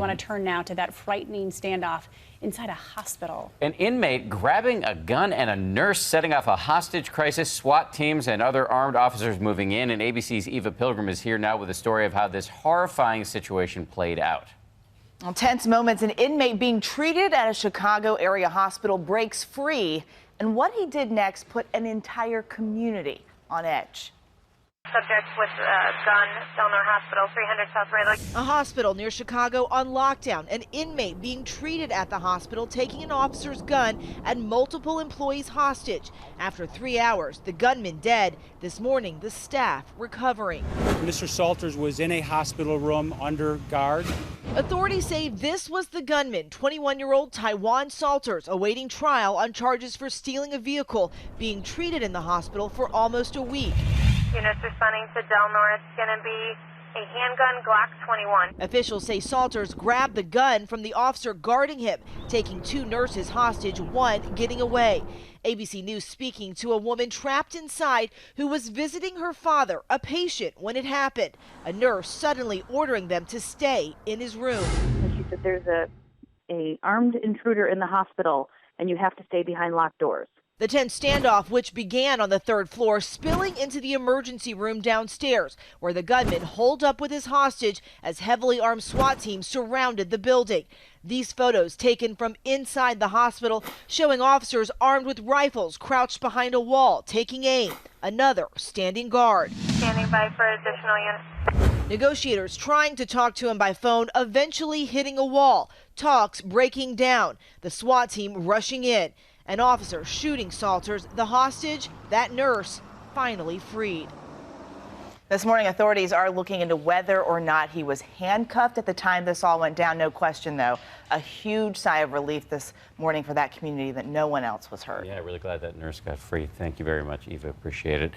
want to turn now to that frightening standoff inside a hospital. An inmate grabbing a gun and a nurse setting off a hostage crisis. SWAT teams and other armed officers moving in. And ABC's Eva Pilgrim is here now with a story of how this horrifying situation played out. Well, tense moments. An inmate being treated at a Chicago area hospital breaks free. And what he did next put an entire community on edge. Subject with a gun, Delnor Hospital, 300 South Rayleigh. A hospital near Chicago on lockdown. An inmate being treated at the hospital, taking an officer's gun and multiple employees hostage. After 3 hours, the gunman dead. This morning, the staff recovering. Mr. Salters was in a hospital room under guard. Authorities say this was the gunman, 21-year-old Taiwan Salters, awaiting trial on charges for stealing a vehicle, being treated in the hospital for almost a week. Units responding to Delnor. It's going to be a handgun Glock 21. Officials say Salters grabbed the gun from the officer guarding him, taking 2 nurses hostage, one getting away. ABC News speaking to a woman trapped inside who was visiting her father, a patient, when it happened. A nurse suddenly ordering them to stay in his room. She said there's a armed intruder in the hospital and you have to stay behind locked doors. The tense standoff, which began on the 3rd floor, spilling into the emergency room downstairs, where the gunman holed up with his hostage as heavily armed SWAT teams surrounded the building. These photos taken from inside the hospital showing officers armed with rifles crouched behind a wall, taking aim. Another standing guard. Standing by for additional units. Negotiators trying to talk to him by phone, eventually hitting a wall. Talks breaking down. The SWAT team rushing in. An officer shooting Salters. The hostage, that nurse, finally freed. This morning, authorities are looking into whether or not he was handcuffed at the time this all went down. No question, though. A huge sigh of relief this morning for that community that no one else was hurt. Yeah, really glad that nurse got free. Thank you very much, Eva. Appreciate it.